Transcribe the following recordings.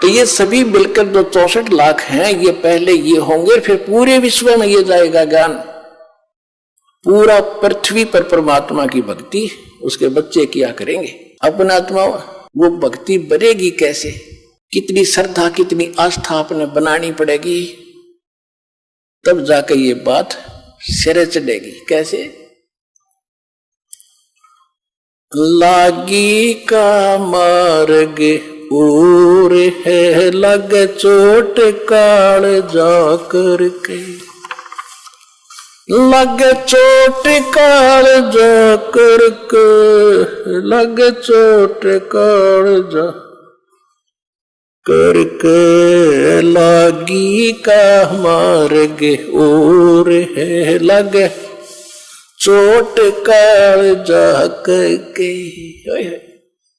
तो ये सभी मिलकर जो 64 लाख हैं, ये पहले ये होंगे, फिर पूरे विश्व में ये जाएगा ज्ञान। पूरा पृथ्वी पर परमात्मा की भक्ति उसके बच्चे किया करेंगे। अपना आत्मा वो भक्ति बनेगी कैसे? कितनी श्रद्धा, कितनी आस्था अपने बनानी पड़ेगी, तब जाकर ये बात सिरे चढ़ेगी। कैसे? लागी का मार्ग और है, लग चोट काल जाकर के, लग चोट काल जाकर के, लग चोट काल जा करके, लागी का मार्ग और है, लग चोट काल जा करके।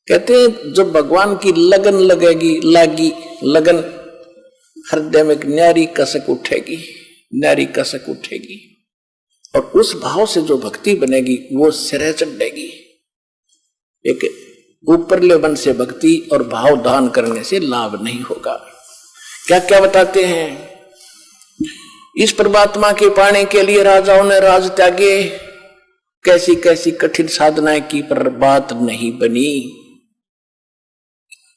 कहते हैं जब भगवान की लगन लगेगी, लागी लगन, हृदय में एक न्यारी कसक उठेगी, न्यारी कसक उठेगी, और उस भाव से जो भक्ति बनेगी वो सिरे चढ़ेगी। एक ऊपरले मन से भक्ति और भाव दान करने से लाभ नहीं होगा। क्या क्या बताते हैं? इस परमात्मा के पाने के लिए राजाओं ने राज त्यागे, कैसी कैसी कठिन साधनाएं की, पर बात नहीं बनी।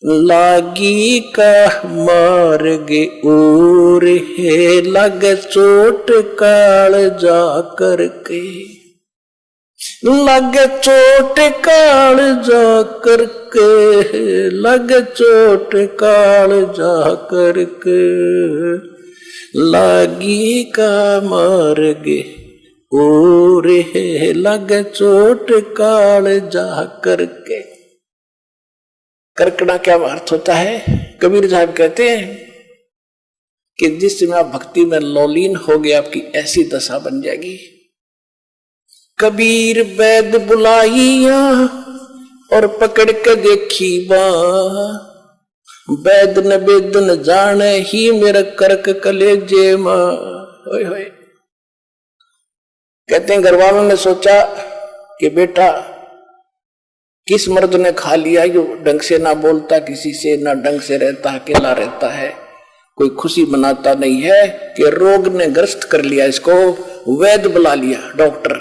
लागी का मार्ग और है, लग चोट काल जा करके, लग चोट काल जा करके, लग चोट काल जा करके, लागी का मार्ग और है, लग चोट काल जा करके। करकड़ा क्या अर्थ होता है? कबीर साहब कहते हैं कि जिस समय आप भक्ति में लौलीन हो गए, आपकी ऐसी दशा बन जाएगी। कबीर वैद बुलाइया और पकड़ के देखी बाँ, वैद न वेद न जाने ही मेरा करक कलेजे माँ। होय होय। कहते हैं घर वालों ने सोचा कि बेटा किस मर्द ने खा लिया, जो ढंग से ना बोलता किसी से, ना ढंग से रहता, अकेला रहता है, कोई खुशी मनाता नहीं है, कि रोग ने ग्रस्त कर लिया इसको। वैद बुला लिया, डॉक्टर,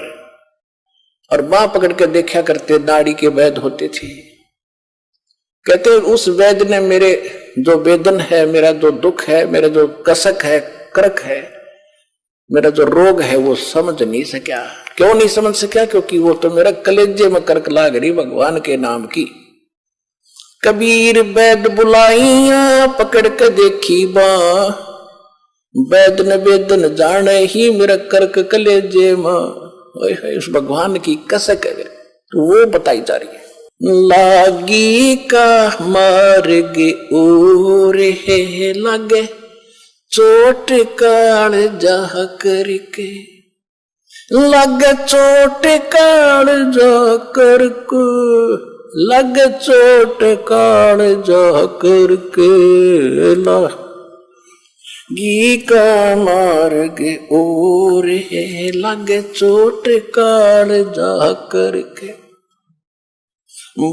और बाँ पकड़ के देखा करते, नाड़ी के वैद होते थे। कहते उस वैद ने मेरे जो वेदन है, मेरा जो दुख है, मेरा जो कसक है, करक है, मेरा जो रोग है, वो समझ नहीं सका। क्यों नहीं समझ सका? क्योंकि वो तो मेरा कलेजे में करक लाग रही भगवान के नाम की। कबीर वैद बुलाइया पकड़ के देखी बाँ, वैद न वेद न जाने ही मेरा करक कलेजे माँ। उस भगवान की कसक है तो वो बताई जा रही है। लागी का मार्ग और है, लगे चोट काल जा करके, लग चोट काल जा करके, लग चोट काल जा करके, लागी का मार्ग और है, लग चोट काल जा करके।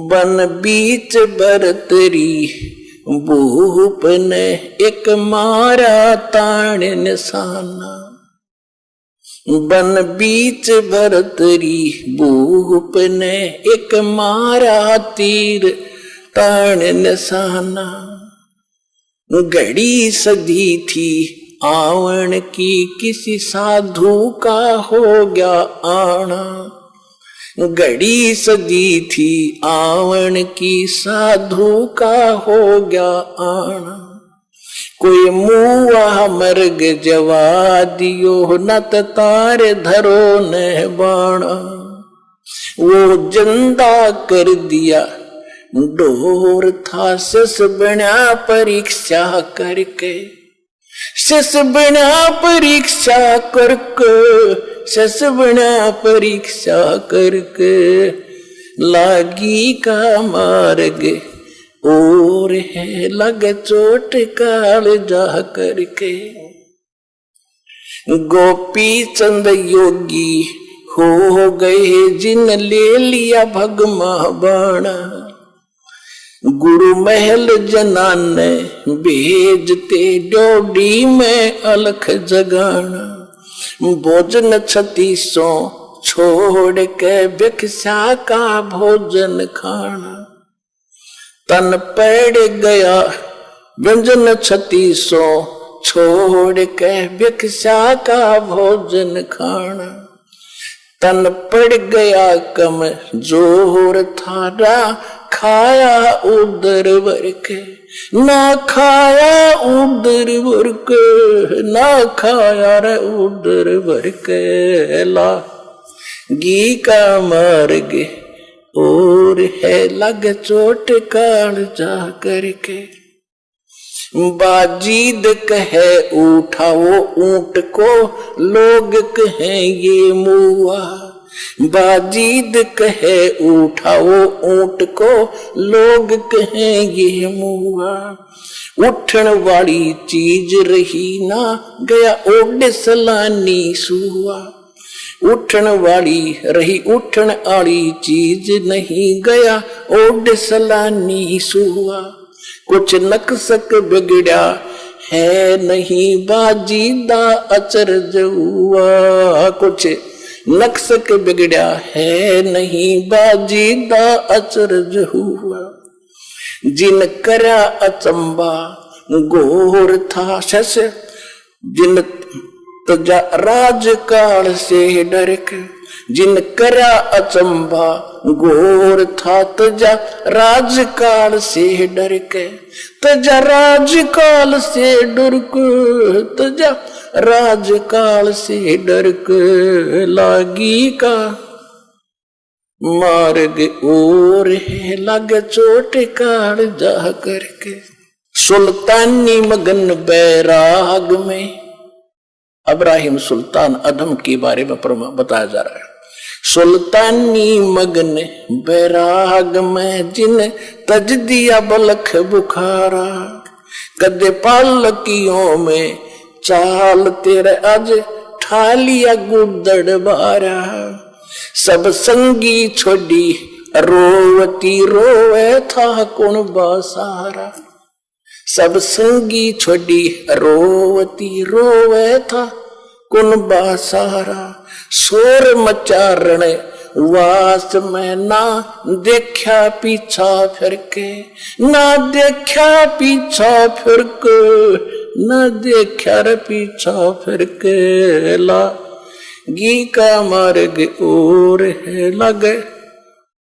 बन बीच भरतरी भूप ने एक मारा ताण निशाना, बन बीच भरतरी भूप ने एक मारा तीर ताण निशाना। घड़ी सदी थी आवन की, किसी साधु का हो गया आना। घड़ी सदी थी आवन की, साधु का हो गया आना। कोई मुआ मर्ग जवा दियो, न तारे धरो न बाणा। वो जिंदा कर दिया डोर था, सस बना परीक्षा करके, सस बना परीक्षा करके, सस बना परीक्षा करके। लागी का मार्ग और है, लग चोट काल जा करके। गोपी चंद योगी हो गए, जिन ले लिया भगमा बाणा। गुरु महल जनाने भेजते ड्योढ़ी में अलख जगाना। भोजन 3600 छोड़ के भिक्षा का भोजन खाना। तन पड़ गया व्यंजन 3600 छोड़ के भिक्षा का भोजन खाना। तन पड़ गया कम जोर थारा खाया उदर भर के। ना खाया उदर भर के, ना खाया रे उदर भर के। ला घी का मार्ग और है लग चोट काल जा करके। बाजीद कहे उठाओ ऊंट को, लोग कहें ये मुआ। बाजीद कहे उठाओ ऊंट को, लोग कहें ये मुआ। उठन वाली चीज रही ना, गया ओड सलानी सुआ। उठन वाली रही उठन आली चीज नहीं, गया ओड सलानी सुआ। कुछ नक्सक बिगड़ा है नहीं, बाजीदा अचरज हुआ। कुछ नक्सक बिगड़ा है नहीं, बाजीदा अचरज हुआ। जिन करा अचंबा घोर था शस, जिन तजा राजकाल से डर के। जिन करा अचंबा घोर था तजा राजकाल से डर के। तजा राजकाल से डर के, तजा राजकाल से डर के। लागी का मार्ग और है लग चोट काल जा करके। सुल्तानी मगन बैराग में इब्राहिम सुल्तान अदम के बारे में बताया जा रहा है। सुल्तानी मगन बैराग में जिन तज दिया बलख बुखारा। कदे पालकियों में चाल तेरे आज ठालिया गुदड़ बारा। सब संगी छोड़ी रोवती रोवे था कौन बासारा। सब संगी छोड़ी रोवती रोवे था कौन बासारा। शोर मचारण वास में ना देखा पीछा फिर के। ना देखा पीछा फिर के, ना देखा रे पीछा फिर के। ला घी का मार्ग और है लगे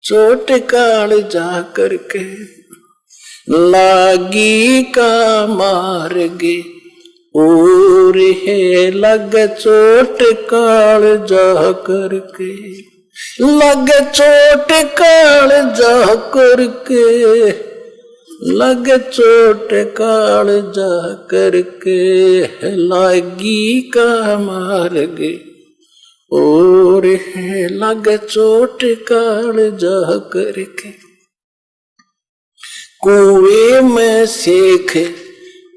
चोट काल जा करके। लागी का मार्ग और है लग चोट काल जा करके। लग चोट काल जा करके। लग चोट काल जा करके। लागी का मार्ग और है लग चोट काल जा करके। कुएं में शेख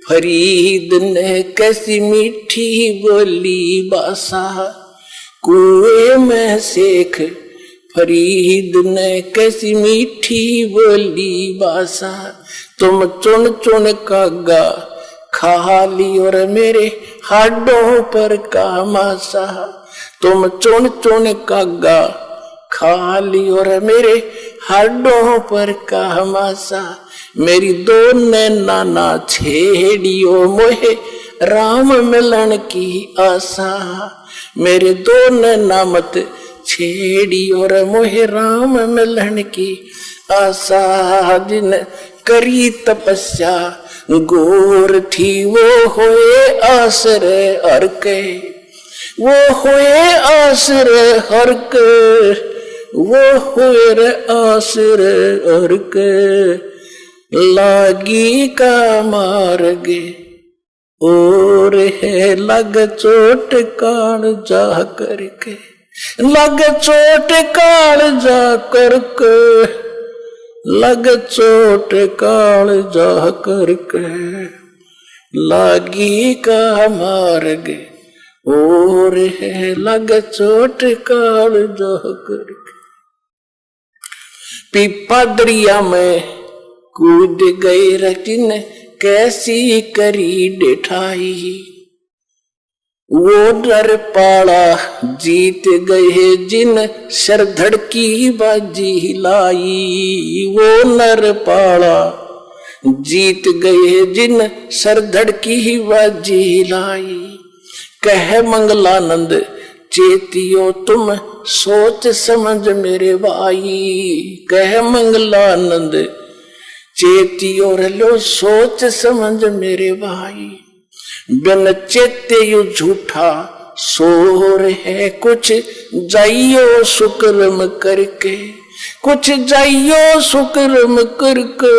फरीद ने कैसी मीठी बोली बासा। कुएं में शेख फरीद ने कैसी मीठी बोली बासा। तुम चुन चुन कागा खा ली और मेरे हाडों पर का मासा। तुम चुन चुन कागा खा ली और मेरे हाडों पर का मासा। मेरी दो नाना छेड़ियो मोहे राम मिलन की आशा। मेरे दो नैना मत छेड़ियो रे मोहे राम मिलन की आशा। जिन करी तपस्या गोर थी वो होए आसरे हर के। वो होए आसरे हर के। वो होए रे आसरे हर के। लागी का मार्ग और है लग चोट काल जा करके। लग चोट काल जा करके। लग चोट काल जा करके। लागी का मार्ग और है लग चोट काल जा करके। पीपा दरिया में कूद गए रटिन कैसी करी डेठाई, वो डर पाला जीत गए जिन सर धड़की बाजी लाई, वो नर पाला जीत गए जिन सर धड़की बाजी लाई। कह मंगलानंद चेतियो तुम सोच समझ मेरे भाई, कह मंगलानंद चेतियो लो सोच समझ मेरे भाई। बिन चेते यू झूठा शोर है, कुछ जाइयो सुकर्म करके, कुछ जाइयो सुकर्म करके,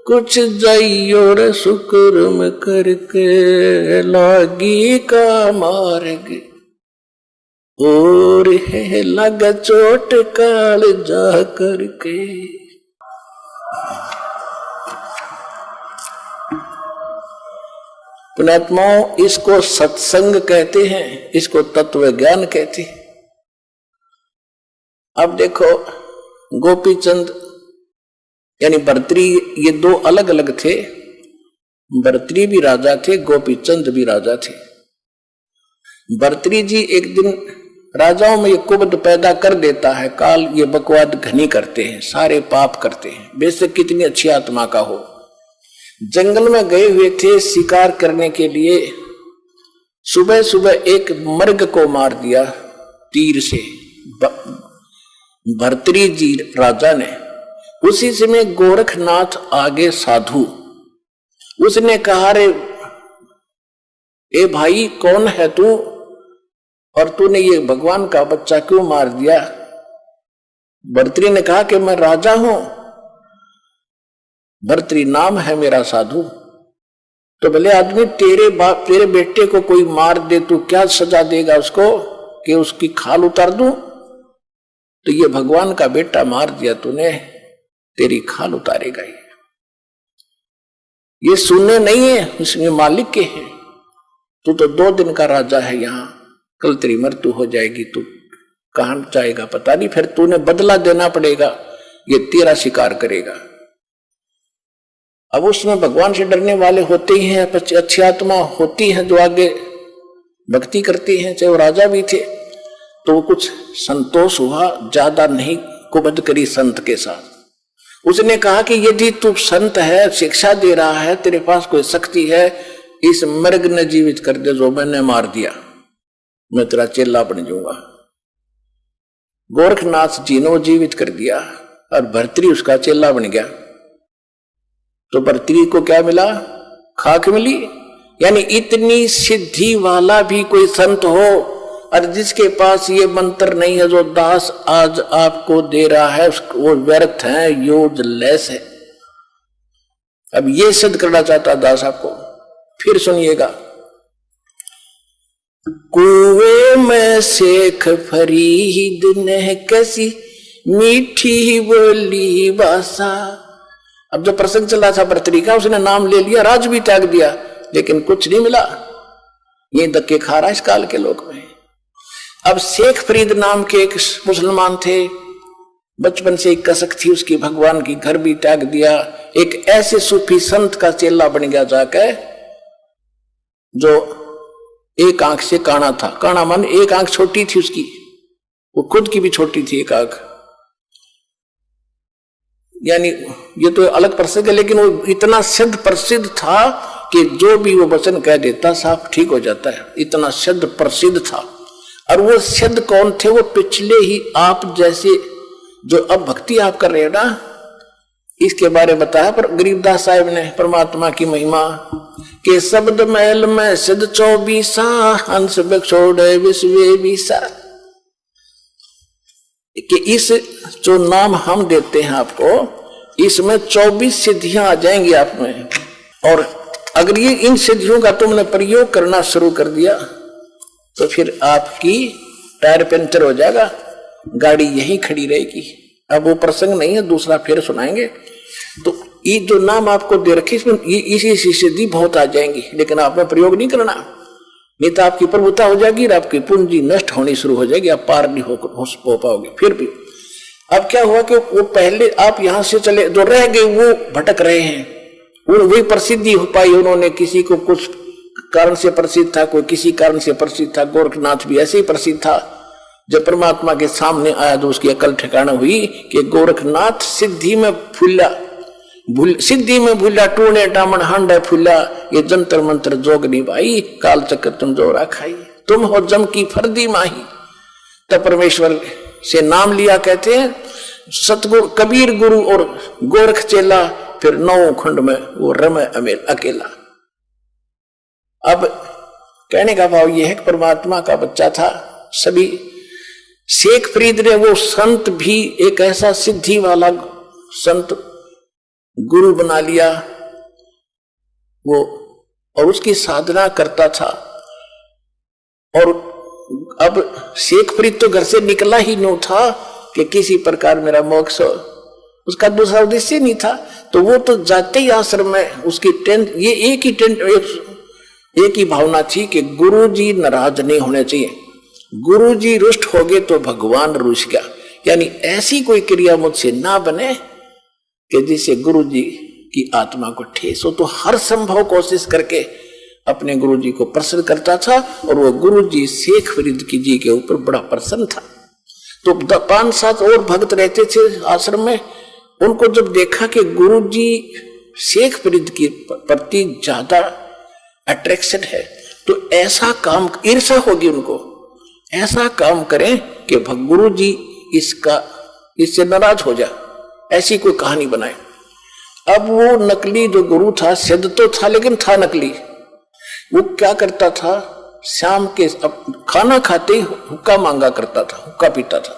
कुछ जाइयो रे सुकर्म करके, लागी का मार्ग और है लगा चोट काल जा करके। पुण्यात्माओं, इसको सत्संग कहते हैं, इसको तत्व ज्ञान कहते हैं। अब देखो, गोपीचंद यानी भर्तृ, ये दो अलग अलग थे। भर्तृ भी राजा थे, गोपीचंद भी राजा थे। भर्तृ जी एक दिन राजाओं में ये कुबद पैदा कर देता है, काल ये बकवाद घनी करते हैं, सारे पाप करते हैं, बेशक कितनी अच्छी आत्मा का हो। जंगल में गए हुए थे शिकार करने के लिए, सुबह सुबह एक मर्ग को मार दिया तीर से भर्तृ जी राजा ने। उसी समय गोरखनाथ आगे साधु, उसने कहा, रे ए भाई कौन है तू, और तूने ये भगवान का बच्चा क्यों मार दिया? भर्तृ ने कहा कि मैं राजा हूं, भर्तृ नाम है मेरा साधु। तो भले आदमी तेरे बेटे को कोई मार दे, तू क्या सजा देगा उसको कि उसकी खाल उतार दूं? तो ये भगवान का बेटा मार दिया तूने, तेरी खाल उतारेगा। ये सुनने नहीं है, इसमें मालिक के हैं। तू तो 2 दिन का राजा है यहाँ, कल तेरी मृत्यु हो जाएगी, तू कहां जाएगा पता नहीं, फिर तूने बदला देना पड़ेगा, ये तेरा शिकार करेगा। अब उसमें भगवान से डरने वाले होते ही हैं, अच्छी आत्मा होती है जो आगे भक्ति करती हैं, चाहे वो राजा भी थे। तो वो कुछ संतोष हुआ, ज्यादा नहीं कुबद करी संत के साथ। उसने कहा कि यदि तू संत है, शिक्षा दे रहा है, तेरे पास कोई शक्ति है, इस मर्ग ने जीवित कर दे जो मैंने मार दिया, मैं तेरा चेला बन जाऊंगा। गोरखनाथ जी ने वो जीवित कर दिया और भर्तृ उसका चेला बन गया। तो भर्तृ को क्या मिला? खाक मिली। यानी इतनी सिद्धि वाला भी कोई संत हो और जिसके पास ये मंत्र नहीं है जो दास आज आपको दे रहा है, वो व्यर्थ है, यूजलेस है। अब ये सिद्ध करना चाहता दास आपको, फिर सुनिएगा। कुएं में शेख फरीद ने कैसी मीठी बोली भाषा। अब जो प्रसंग चला था भर्तृ का, उसने नाम ले लिया, राज भी त्याग दिया, लेकिन कुछ नहीं मिला। ये धक्के खा रहा इस काल के लोक में। अब शेख फरीद नाम के एक मुसलमान थे, बचपन से एक कसक थी उसकी भगवान की, घर भी त्याग दिया, एक ऐसे सूफी संत का चेला बन गया जाकर, जो एक आंख से काना था। काना मान एक आंख छोटी थी उसकी, वो खुद की भी छोटी थी एक आंख। यानी ये तो अलग प्रसंग है, लेकिन वो इतना सिद्ध प्रसिद्ध था कि जो भी वो वचन कह देता साफ ठीक हो जाता है, इतना सिद्ध प्रसिद्ध था। और वो सिद्ध कौन थे? वो पिछले ही आप जैसे जो अब भक्ति आप कर रहे हो ना, इसके बारे में बताया पर गरीबदास साहब ने परमात्मा की महिमा के शब्द महल में सिद्ध 24 हंस बछोड़े विश्वे विसा। कि इस जो नाम हम देते हैं आपको, इसमें 24 सिद्धियां आ जाएंगी आप में। और अगर ये इन सिद्धियों का तुमने प्रयोग करना शुरू कर दिया तो फिर आपकी टायर पंचर हो जाएगा, गाड़ी यहीं खड़ी रहेगी। अब वो प्रसंग नहीं है, दूसरा फिर सुनाएंगे। तो ये जो नाम आपको दे रखे, इसमें इसी सिद्धि बहुत आ जाएंगी, लेकिन आपने प्रयोग नहीं करना, नहीं तो आपकी प्रभुता हो जाएगी और आपकी पूंजी नष्ट होनी शुरू हो जाएगी, आप पार नहीं हो पाओगे। फिर भी अब क्या हुआ कि वो पहले आप यहां से चले, जो रह गए वो भटक रहे हैं, वही प्रसिद्धि हो पाई। उन्होंने किसी को कुछ कारण से प्रसिद्ध था, कोई किसी कारण से प्रसिद्ध था। गोरखनाथ भी ऐसे ही प्रसिद्ध था। जब परमात्मा के सामने आया तो उसकी अकल ठिकाना हुई कि गोरखनाथ सिद्धि में फूला, सिद्धि में भूला, टूने टामन हांडा फूला, ये जंतर मंत्र जोग निभाई, काल चक्र तुम जोरा खाई, तुम हो जम की फर्दी माही। तब परमेश्वर से नाम लिया, कहते हैं सतगुरु कबीर गुरु और गोरख चेला, फिर 9 खंड में वो रमे अमेल अकेला। अब कहने का भाव यह है कि परमात्मा का बच्चा था। सभी शेख फरीद ने वो संत भी एक ऐसा सिद्धि वाला संत गुरु बना लिया वो, और उसकी साधना करता था। और अब शेख फरीद तो घर से निकला ही नहीं था कि किसी प्रकार मेरा मोक्ष हो, उसका दूसरा उद्देश्य नहीं था। तो वो तो जाते ही आश्रम में उसकी टेंट, ये एक ही भावना थी कि गुरुजी नाराज नहीं होने चाहिए, गुरुजी रुष्ट हो गए तो भगवान रुष्ट गया। यानी ऐसी कोई क्रिया मुझसे ना बने कि जिससे गुरुजी की आत्मा को ठेस हो। तो हर संभव कोशिश करके अपने गुरुजी को प्रसन्न करता था, और वो गुरुजी शेख फरीद की जी के ऊपर बड़ा प्रसन्न था। तो 5-7 और भक्त रहते थे आश्रम में। उनको जब देखा कि गुरुजी शेख फरीद के प्रति ज्यादा अट्रैक्शन है, तो ऐसा काम, ईर्ष्या होगी उनको, ऐसा काम करें कि गुरुजी इससे नाराज हो जाए, ऐसी कोई कहानी बनाए। अब वो नकली जो गुरु था, सिद्ध तो था लेकिन था नकली। वो क्या करता था, शाम के खाना खाते ही हुक्का मांगा करता था, हुक्का पीता था।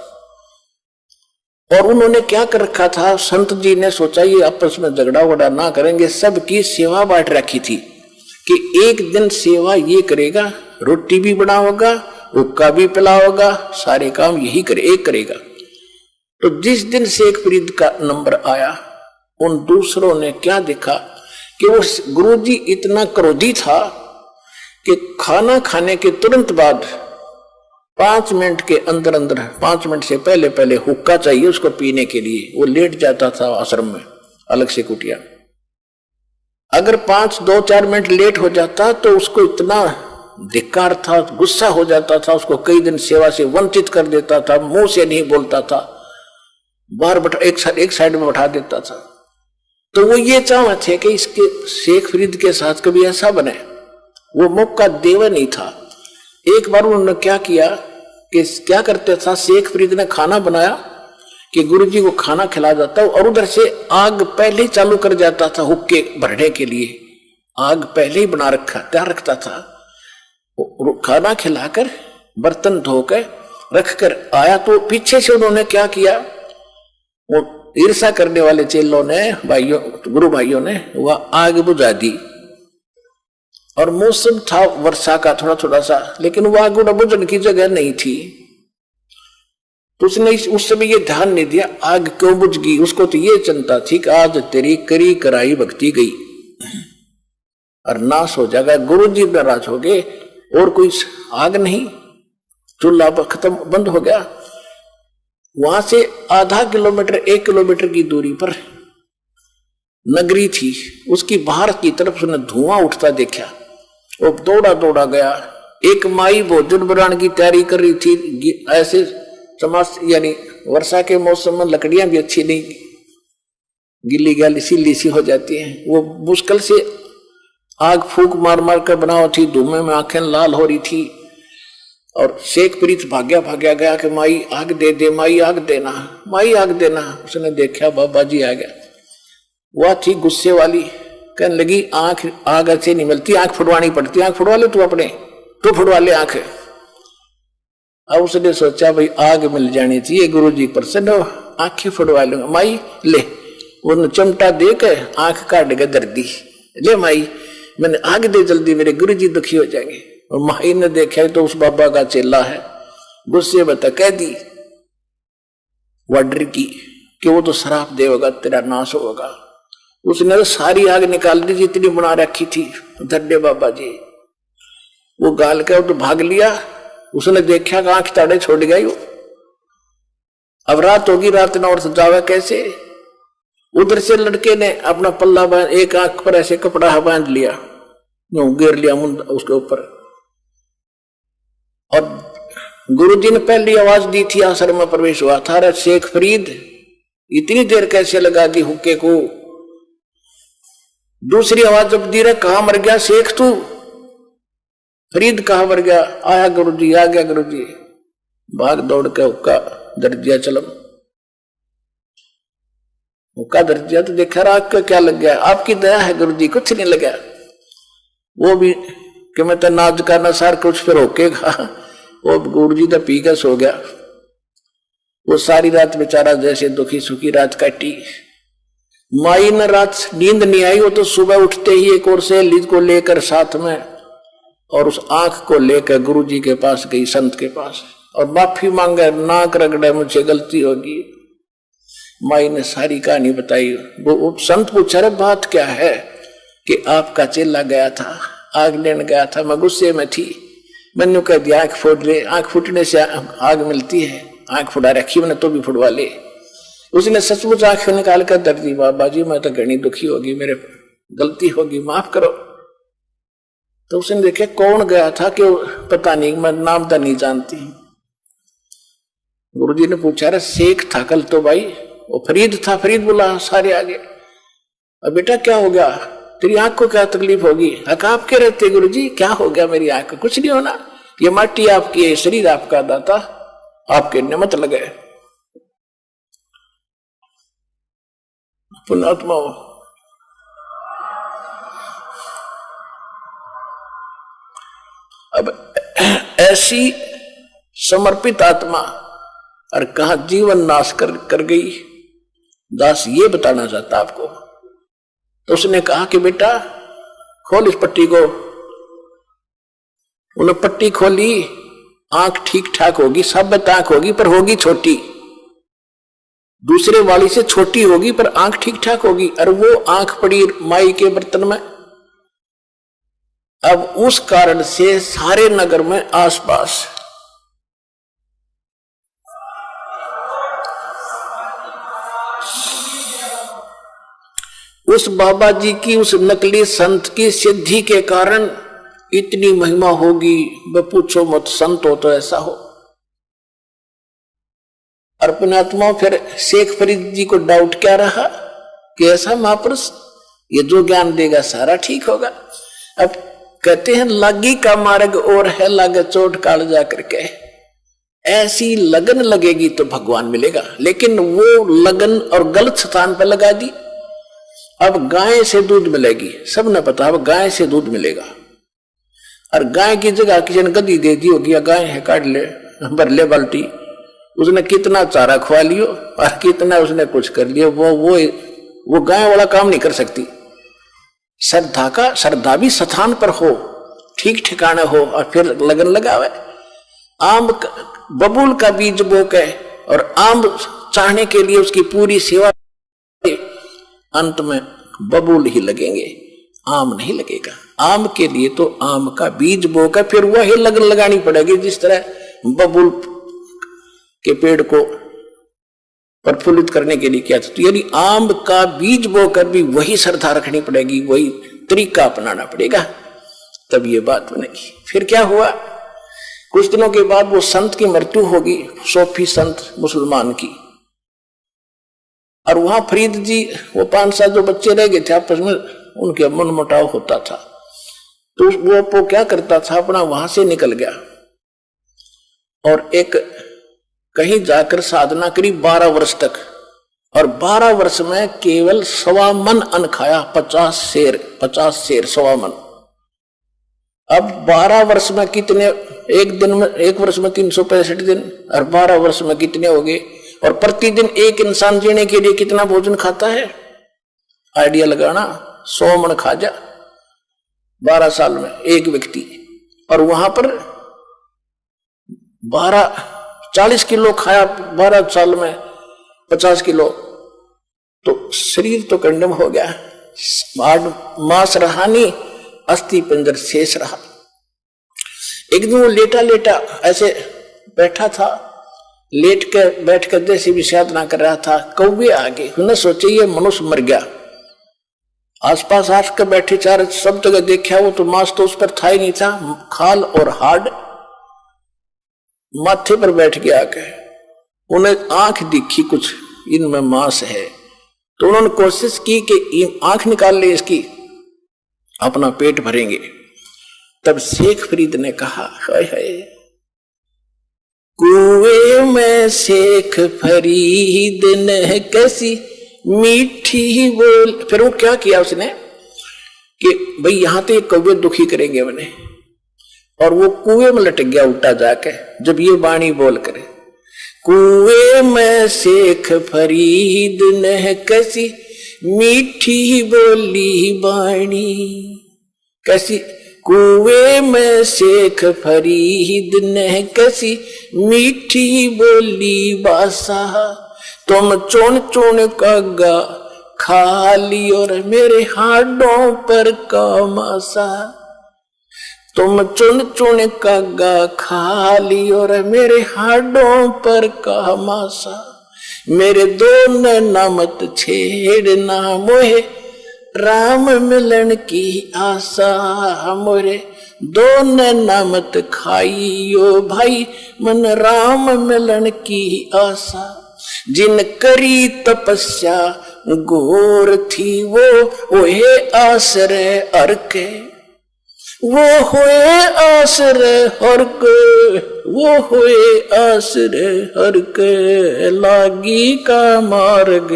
और उन्होंने क्या कर रखा था, संत जी ने सोचा ये आपस में झगड़ा वगड़ा ना करेंगे, सबकी सेवा बांट रखी थी कि एक दिन सेवा ये करेगा, रोटी भी बनाओगा, हुक्का भी पिलाओगा, सारे काम यही एक करेगा। तो जिस दिन शेख फरीद का नंबर आया, उन दूसरों ने क्या देखा कि वो गुरुजी इतना क्रोधी था कि खाना खाने के तुरंत बाद 5 मिनट के अंदर 5 मिनट से पहले हुक्का चाहिए उसको पीने के लिए। वो लेट जाता था आश्रम में अलग से कुटिया। अगर 2-4 मिनट लेट हो जाता तो उसको इतना धिक्कार था, गुस्सा हो जाता था, उसको कई दिन सेवा से वंचित कर देता था, मुंह से नहीं बोलता था, बाहर एक साइड में बैठा देता था। तो वो ये चाहते थे कि इसके शेख फरीद के साथ कभी ऐसा बने, वो मौका देवा नहीं था। एक बार उन्होंने क्या किया कि क्या करते था, शेख फरीद ने खाना बनाया कि गुरुजी को खाना खिला जाता, और उधर से आग पहले ही चालू कर जाता था हुक्के भरने के लिए, आग पहले ही बना रखा तैयार रखता था। खाना खिलाकर बर्तन धोकर रखकर आया तो पीछे से उन्होंने क्या किया, वो ईर्ष्या करने वाले चेलों ने, गुरु भाइयों ने वह आग बुझा दी। और मौसम था वर्षा का थोड़ा सा, लेकिन वह आग बुझने की जगह नहीं थी। तो उसने उस समय ये ध्यान नहीं दिया आग क्यों बुझ गई। उसको तो ये चिंता थी कि आज तेरी करी कराई भक्ति गई और नाश हो जाएगा, गुरुजी नाराज हो गए, और कोई आग नहीं, चूल्हा खत्म बंद हो गया। वहां से आधा किलोमीटर 1 किलोमीटर की दूरी पर नगरी थी, उसकी बाहर की तरफ उसने धुआं उठता देखा। वो दौड़ा गया। एक माई भोजन बनाने की तैयारी कर रही थी। ऐसे समाज यानी वर्षा के मौसम में लकड़ियां भी अच्छी नहीं, गिल्ली गैली सीली सी हो जाती हैं। वो मुश्किल से आग फूंक मार कर बनाओ थी, धुएं में आंखें लाल हो रही थी। और शेख फरीद भाग्या गया कि माई आग दे दे, माई आग देना, माई आग देना। उसने देखा बाबा जी आ गया। वह थी गुस्से वाली, कहने लगी आग अच्छी नहीं मिलती, आंख फुड़वानी पड़ती, आंख फुड़वा ले तू अपने, तू फुड़वा ले आंख। अब उसने सोचा भाई आग मिल जानी चाहिए, गुरुजी प्रसन्न हो, आंखें फुड़वा लूंगा। माई ले, वो चिमटा दे के आंख काट के दर्दी, ले माई मैंने आग दे जल्दी, मेरे गुरुजी दुखी हो जाएंगे। और माई ने देखा तो उस बाबा का चेला है, गुस्से में तो कह दी वाडर की कि वो तो शराब देगा, तेरा नाश होगा। उसने तो सारी आग निकाल दी जितनी बना रखी थी। धड्डे बाबा जी वो गाल के तो भाग लिया। उसने देखा कि आंख ताड़े छोड़ गई। अब रात होगी, रात ना और जावे कैसे। उधर से लड़के ने अपना पल्ला बांध, एक आंख पर ऐसे कपड़ा बांध लिया, गिर लिया मुंड उसके ऊपर। और गुरुजी ने पहली आवाज दी थी, आश्रम में प्रवेश हुआ था, अरे शेख फरीद इतनी देर कैसे लगा दी हुक्के को। दूसरी आवाज जब दी, रहे कहा मर गया शेख तू, फरीद कहा मर गया। आया गुरुजी, आ गया गुरुजी, भाग दौड़ के हुक्का दर दिया चलम। हुक्का दर दिया तो देखा राग का क्या लग गया, आपकी दया है गुरुजी, कुछ नहीं लगा। वो भी कि मैं तो नाज का नसार कुछ फिर होकेगा, वो गुरुजी तो पी के सो गया। वो सारी रात बेचारा जैसे दुखी सुखी रात काटी। माई ने रात नींद नहीं आई, वो तो सुबह उठते ही एक और सहेली को लेकर साथ में और उस आंख को लेकर गुरुजी के पास गई, संत के पास, और माफी मांगे, नाक रगड़े, मुझे गलती होगी। माई ने सारी कहानी बताई। वो संत पूछा, रे बात क्या है? कि आपका चेला गया था, आग लेने गया था, मैं गुस्से में थी, मैंने कह दिया आंख फोड़ ले, आंख फूटने से आग मिलती है, आंख फुड़ा रखी मैंने तो भी फुड़वा ले। उसने सचमुच आंख निकाल कर दर दी, बाबा जी मैं तो घनी दुखी होगी, मेरे गलती होगी, माफ करो। तो उसने देखे कौन गया था कि पता नहीं, मैं नाम तो नहीं जानती। गुरुजी ने पूछा, रे शेख था कल तो भाई, वो फरीद था, फरीद बोला सारे आगे। अब बेटा क्या हो गया, तेरी आंख को क्या तकलीफ होगी? हक आपके रहते गुरुजी, क्या हो गया मेरी आंख को? कुछ नहीं होना, ये माटी आपकी है, शरीर आपका दाता, आपके नियमत लगे। पुण्यात्मा अब ऐसी समर्पित आत्मा और कहा जीवन नाश कर गई। दास ये बताना चाहता आपको। तो उसने कहा कि बेटा खोल इस पट्टी को। उन्होंने पट्टी खोली, आंख ठीक ठाक होगी, साबित आंख होगी पर होगी छोटी, दूसरे वाली से छोटी होगी पर आंख ठीक ठाक होगी। और वो आंख पड़ी माई के बर्तन में। अब उस कारण से सारे नगर में आसपास उस बाबा जी की, उस नकली संत की सिद्धि के कारण इतनी महिमा होगी, वे पूछो मत, संत हो तो ऐसा हो। अर्पणात्मा फिर शेख फरीद जी को डाउट क्या रहा कि ऐसा महापुरुष ये जो ज्ञान देगा सारा ठीक होगा। अब कहते हैं लागी का मार्ग और है लागे चोट काल जा करके, ऐसी लगन लगेगी तो भगवान मिलेगा। लेकिन वो लगन और गलत स्थान पर लगा दी। अब गाय से दूध मिलेगी, सबने पता, अब गाय से दूध मिलेगा। और गाय की जगह किसी ने गद्दी दे दी होगी, गाय है काट ले, भर ले बाल्टी, उसने कितना चारा खुआ लियो और कितना उसने कुछ कर लिया, वो गाय वाला काम नहीं कर सकती। श्रद्धा भी स्थान पर हो, ठीक ठिकाने हो और फिर लगन लगावे। आम बबूल का बीज बोके और आम चाहने के लिए उसकी पूरी सेवा, अंत में बबूल ही लगेंगे, आम नहीं लगेगा। आम के लिए तो आम का बीज बोकर फिर वही लगन लगानी पड़ेगी, जिस तरह बबूल के पेड़ को प्रफुल्लित करने के लिए किया था। तो यानी आम का बीज बोकर भी वही श्रद्धा रखनी पड़ेगी, वही तरीका अपनाना पड़ेगा, तब ये बात बनेगी। फिर क्या हुआ, कुछ दिनों के बाद वो संत की मृत्यु होगी, सूफी संत मुसलमान की। और वहां फरीद जी, वो 5-7 जो बच्चे रह गए थे आपस में, उनके मन मुटाव होता था। तो वो क्या करता था, अपना वहां से निकल गया और एक कहीं जाकर साधना करी 12 वर्ष तक। और 12 वर्ष में केवल 1.25 मन अन्न खाया, 50 शेर 1.25 मन। अब 12 वर्ष में कितने, एक वर्ष में 365 दिन और 12 वर्ष में कितने हो गए। और प्रतिदिन एक इंसान जीने के लिए कितना भोजन खाता है, आइडिया लगाना, 100 मन खा जा 12 साल में एक व्यक्ति। और वहां पर 40 किलो खाया 12 साल में, 50 किलो, तो शरीर तो कंडम हो गया। मांस रहा नहीं, अस्थि पंजर शेष रहा। एक दिन वो लेटा लेटा ऐसे बैठा था, लेट कर बैठ कर जैसे भी साधना कर रहा था, कौवे आगे। उन्हें सोचे ये मनुष्य मर गया। आसपास आठ कर बैठे चार सब जगह देखा, वो तो मांस तो उस पर था ही नहीं था, खाल और हाड माथे पर बैठ गया आके। उन्हें आंख दिखी कुछ इनमें मांस है, तो उन्होंने कोशिश की कि आंख निकाल ले इसकी, अपना पेट भरेंगे। तब शेख फरीद ने कहा, हाय हाय, कुएं में शेख फरीद ने कैसी मीठी बोल। फिर वो क्या किया उसने कि भाई यहां तो ये कौवे दुखी करेंगे मैंने, और वो कुएं में लटक गया उल्टा जाके। जब ये वाणी बोल करे, कुएं में शेख फरीद ने कैसी मीठी बोली बाणी, कैसी कुएं में शेख फरीद ने कैसी मीठी बोली बासा, तुम चुन चुन कागा खा ली और मेरे हाडों पर का मासा, तुम चुन चुन कागा खा ली और मेरे हाडों पर का मासा, मेरे दो नैना मत छेड़ना मोहे राम मिलन की आशा, मोरे दो नैना मत खाइयो भाई मन राम मिलन की आशा, जिन करी तपस्या घोर थी वो ओहे आश्रय हर के, वो होए आश्रय हर के, वो होए आश्रय हर के, लागी का मार्ग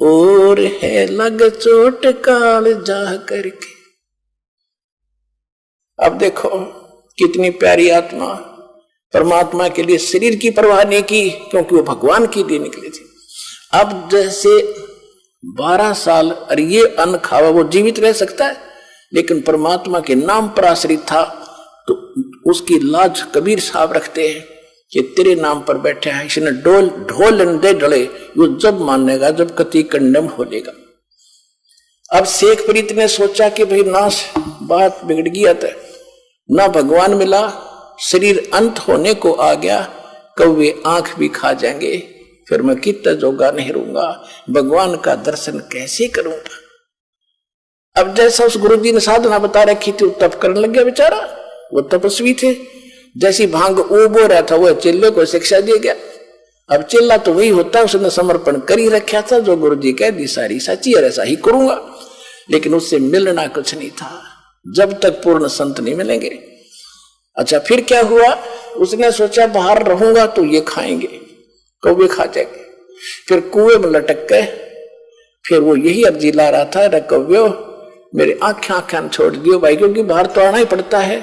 और है लग चोट काल जा करके। अब देखो कितनी प्यारी आत्मा, परमात्मा के लिए शरीर की परवाह नहीं की, क्योंकि वो भगवान के लिए निकले थे। अब जैसे 12 साल और ये अन्न खावा, वो जीवित रह सकता है, लेकिन परमात्मा के नाम पर आश्रित था, तो उसकी लाज कबीर साहब रखते हैं कि तेरे नाम पर बैठे हैं, इसने ढोल दे डले, वो जब मानेगा जब कति कंडम हो लेगा। अब शेख फरीद ने सोचा कि भाई नाश बात बिगड़ गया था, ना भगवान मिला, शरीर अंत होने को आ गया, कौवे आंख भी खा जाएंगे, फिर मैं कितना जोगा नहीं रहूंगा, भगवान का दर्शन कैसे करूंगा। अब जैसा उस गुरुजी ने साधना बता रखी थी, तप करने लग गया बेचारा, वो तपस्वी थे। जैसी भांग उबो रहा था, वह चेले को शिक्षा दिया गया। अब चेला तो वही होता है, उसने समर्पण कर ही रखा था, जो गुरुजी कह दी सारी सच्ची है, ऐसा ही करूंगा। लेकिन उससे मिलना कुछ नहीं था, जब तक पूर्ण संत नहीं मिलेंगे। अच्छा फिर क्या हुआ, उसने सोचा बाहर रहूंगा तो ये खाएंगे, कौवे खा जाएंगे। फिर कुएं में लटक गए, फिर वो यही अर्जी ला रहा था, रे कौव्यो मेरे आंखें छोड़ दियो भाई, क्योंकि बाहर तो आना ही पड़ता है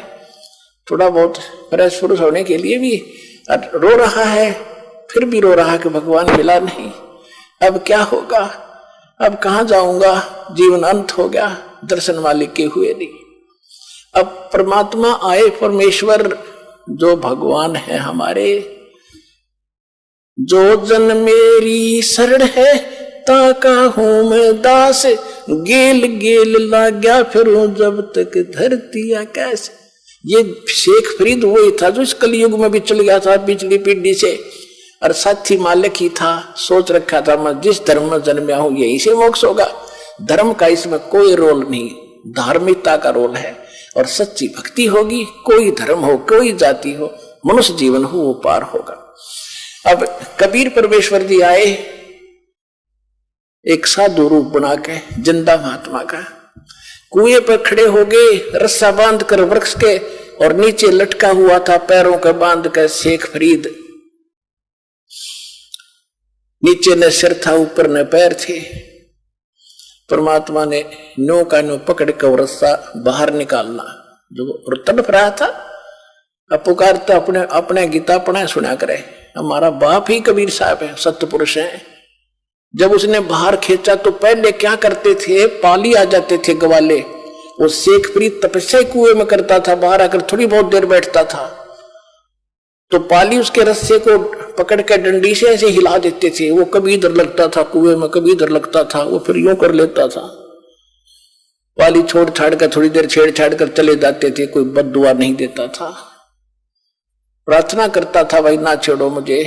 थोड़ा बहुत फ्रेश फ्रूश होने के लिए भी। रो रहा है, फिर भी रो रहा कि भगवान मिला नहीं, अब क्या होगा, अब कहां जाऊंगा, जीवन अंत हो गया, दर्शन मालिक के हुए नहीं। अब परमात्मा आए, परमेश्वर जो भगवान है हमारे, जो जन मेरी शरण है ताका हूं मैं दास, गेल गेल लाग गया फिरूं जब तक धरती आकाश। ये शेख फरीद वही था जो इस कलयुग में भी चल गया था पिछली पीढ़ी से, और साथी मालिक ही था, सोच रखा था मैं जिस धर्म में जन्मा हूं यहीं से मोक्ष होगा। धर्म का इसमें कोई रोल नहीं, धार्मिकता का रोल है, और सच्ची भक्ति होगी, कोई धर्म हो कोई जाति हो, मनुष्य जीवन हो वो पार होगा। अब कबीर परमेश्वर जी आए एक साधु रूप बना के, जिंदा महात्मा का, कुएं पर खड़े हो गए, रस्सा बांध कर वृक्ष के, और नीचे लटका हुआ था पैरों का बांध कर शेख फरीद। नीचे न सिर था, ऊपर न पैर थे। परमात्मा ने नो का नो पकड़ कर रस्सा बाहर निकालना, जो तड़प रहा था। अब पुकारता अपने अपने गीता पढ़ा सुना करे, हमारा बाप ही कबीर साहब है, सत्पुरुष है। जब उसने बाहर खींचा तो पहले क्या करते थे, पाली आ जाते थे ग्वाले, वो शेख फरीद तपस्या कुएं में करता था, बाहर आकर थोड़ी बहुत देर बैठता था, तो पाली उसके रस्से को पकड़ कर डंडी से ऐसे हिला देते थे। वो कभी इधर लगता था कुएं में, कभी इधर लगता था, वो फिर यूं कर लेता था। पाली छोड़ छाड़ कर थोड़ी देर छेड़ छाड़ कर चले जाते थे, कोई बद्दुआ नहीं देता था। प्रार्थना करता था भाई ना छेड़ो मुझे,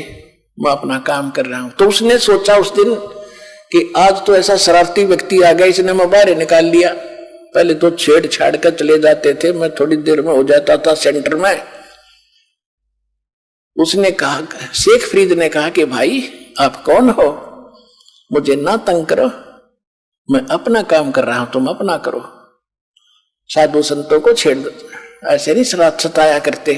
मैं अपना काम कर रहा हूं। तो उसने सोचा उस दिन कि आज तो ऐसा शरारती व्यक्ति आ गया, इसने मैं बाहर निकाल लिया। पहले तो छेड़छाड़ कर चले जाते थे, मैं थोड़ी देर में हो जाता था सेंटर में। उसने कहा, शेख फरीद ने कहा कि भाई आप कौन हो, मुझे ना तंग करो, मैं अपना काम कर रहा हूं, तुम अपना करो। साधु संतों को छेड़ दो, ऐसे नहीं सताया करते।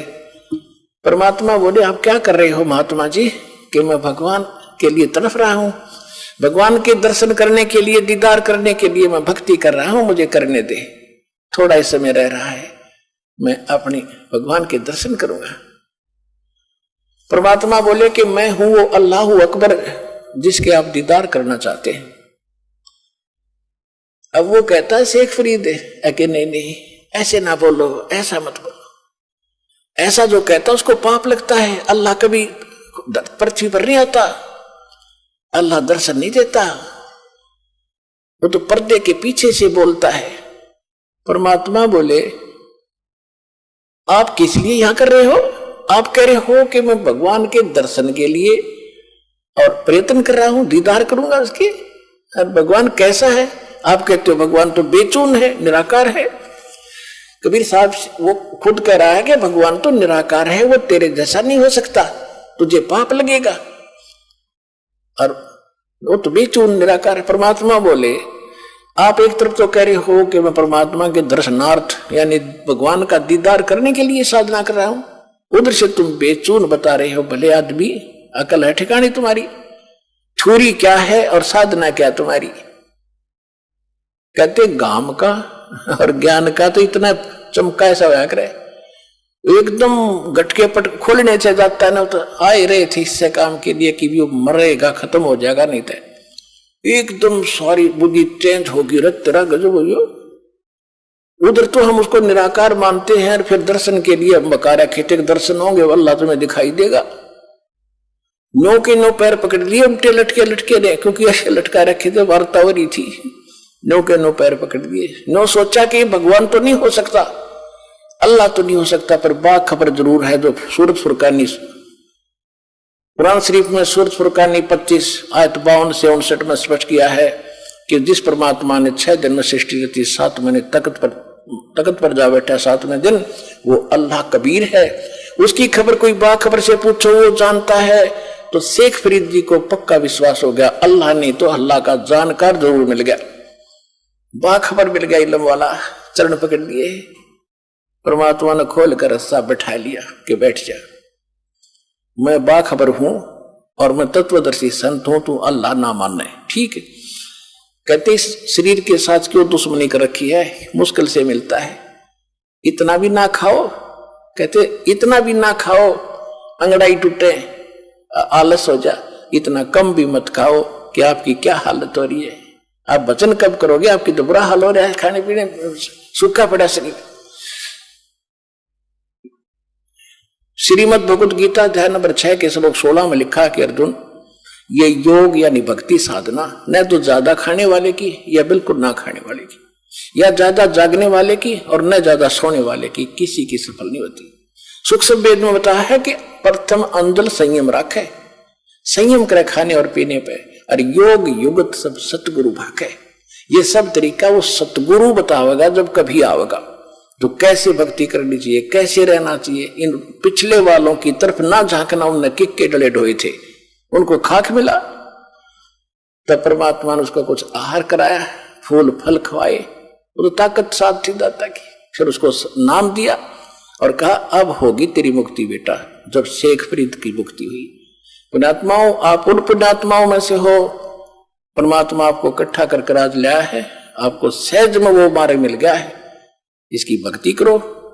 परमात्मा बोले आप क्या कर रहे हो महात्मा जी? कि मैं भगवान के लिए तड़फ रहा हूं, भगवान के दर्शन करने के लिए, दीदार करने के लिए मैं भक्ति कर रहा हूं, मुझे करने दे, थोड़ा ही समय रह रहा है, मैं अपनी भगवान के दर्शन करूंगा। परमात्मा बोले कि मैं हूं वो अल्लाह अकबर जिसके आप दीदार करना चाहते हैं। अब वो कहता है शेख फरीद है कि नहीं ऐसे ना बोलो, ऐसा मत बोलो, ऐसा जो कहता उसको पाप लगता है। अल्लाह कभी पृथ्वी पर नहीं आता, अल्लाह दर्शन नहीं देता, वो तो पर्दे के पीछे से बोलता है। परमात्मा बोले आप किस लिए यहां कर रहे हो? आप कह रहे हो कि मैं भगवान के दर्शन के लिए और प्रयत्न कर रहा हूं, दीदार करूंगा उसके। और भगवान कैसा है? आप कहते हो भगवान तो बेचून है, निराकार है। कबीर साहब वो खुद कह रहा है कि भगवान तो निराकार है, वो तेरे जैसा नहीं हो सकता, तुझे पाप लगेगा, और वो तो बेचून निराकार है। परमात्मा बोले आप एक तरफ तो कह रहे हो कि मैं परमात्मा के दर्शनार्थ यानी भगवान का दीदार करने के लिए साधना कर रहा हूं, उधर से तुम बेचून बता रहे हो। भले आदमी, अकल है ठिकानी तुम्हारी? छुरी क्या है और साधना क्या तुम्हारी? कहते गाम का और ज्ञान का तो इतना चमका ऐसा होया करे, एकदम गटके पट खोलने से जाता है ना, तो आए रहे थे इससे काम के लिए कि वो मरेगा, खत्म हो जाएगा, नहीं तो एकदम सारी बुद्धि चेंज होगी, रत तेरा गजब हो गया। उधर तो हम उसको निराकार मानते हैं, और फिर दर्शन के लिए बकारा खेते के दर्शन होंगे, अल्लाह तुम्हें दिखाई देगा। नो के नो पैर पकड़ लिए, उल्टे लटके लटके रहे, क्योंकि ऐसे लटका रखे थे, वार्ता हो रही थी। नो के नो पैर पकड़ लिए, नो सोचा कि भगवान तो नहीं हो सकता, अल्लाह तो नहीं हो सकता, पर बाखबर जरूर है। जो सूरत फुरकानी, कुरान शरीफ में सूरत फुरकानी 25 आयत 52 से 59 में स्पष्ट किया है कि जिस परमात्मा ने 6 दिन में सृष्टि रची, 7 महीने तख्त पर जा बैठा 7वें दिन, वो अल्लाह कबीर है। उसकी खबर कोई बाखबर से पूछो, वो जानता है। तो शेख फरीद जी को पक्का विश्वास हो गया, अल्लाह नहीं तो अल्लाह का जानकार जरूर मिल गया, बाखबर मिल गया, इल्म वाला। चरण पकड़ लिए, परमात्मा ने खोल कर रस्सा बैठा लिया कि बैठ जा, मैं बाखबर हूं और मैं तत्वदर्शी संत हूं, तू अल्लाह ना मानना है, ठीक है। कहते इस शरीर के साथ क्यों दुश्मनी कर रखी है, मुश्किल से मिलता है, इतना भी ना खाओ। कहते इतना भी ना खाओ अंगड़ाई टूटे, आलस हो जा, इतना कम भी मत खाओ कि आपकी क्या हालत हो रही है। आप वचन कब करोगे, आपकी तो बुरा हाल हो रहा है, खाने पीने सूखा पड़ा शरीर। श्रीमद् भगवत गीता अध्याय नंबर 6 के श्लोक 16 में लिखा कि अर्जुन, ये योग यानी भक्ति साधना न तो ज्यादा खाने वाले की या बिल्कुल ना खाने वाले की, या ज्यादा जागने वाले की और न ज्यादा सोने वाले की, किसी की सफल नहीं होती। सूक्ष्म वेद में बताया है कि प्रथम अंदल संयम रखे, संयम करे खाने और पीने पे, और योग युगत सब सतगुरु भाके। ये सब तरीका वो सतगुरु बतावेगा जब कभी आवेगा। तो कैसे भक्ति करनी चाहिए, कैसे रहना चाहिए, इन पिछले वालों की तरफ ना झांकना। उनने किक के डले ढोए थे, उनको खाक मिला, तब परमात्मा ने उसका कुछ आहार कराया, फूल फल खवाए, वो तो ताकत साथ थी दाता की। फिर उसको नाम दिया और कहा अब होगी तेरी मुक्ति बेटा। जब शेख फरीद की मुक्ति हुई, पुण्यात्माओं आप उन पुण्यात्माओं में से हो, परमात्मा आपको इकट्ठा कर आज लाया है, आपको सहज में वो मार्ग मिल गया है। इसकी भक्ति करो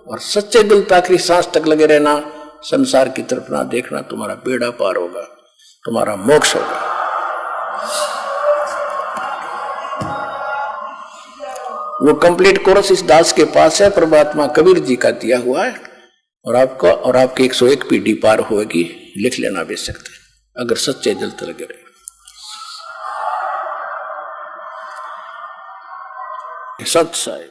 और सच्चे दिल ताकि सांस तक लगे रहना, संसार की तरफ ना देखना, तुम्हारा बेड़ा पार होगा, तुम्हारा मोक्ष होगा। वो कंप्लीट कोर्स इस दास के पास है, परमात्मा कबीर जी का दिया हुआ है, और आपका और आपकी 101 पीढ़ी पार होगी। लिख लेना बेच सकते अगर सच्चे दिल तक लगे रहे। सत साहिब।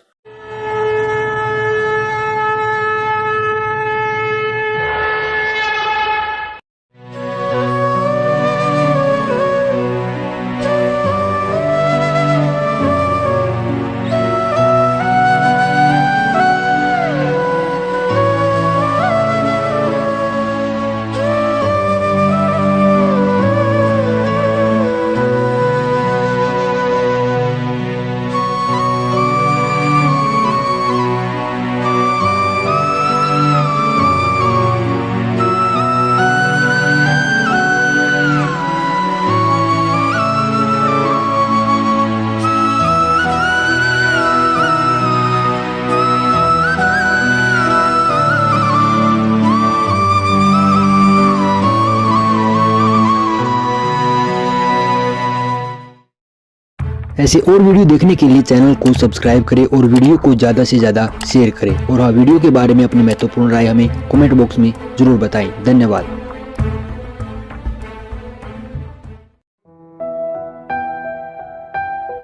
ऐसे और वीडियो देखने के लिए चैनल को सब्सक्राइब करें और वीडियो को ज़्यादा से ज़्यादा शेयर करें। और हाँ, वीडियो के बारे में अपनी महत्वपूर्ण राय हमें कमेंट बॉक्स में ज़रूर बताएं। धन्यवाद।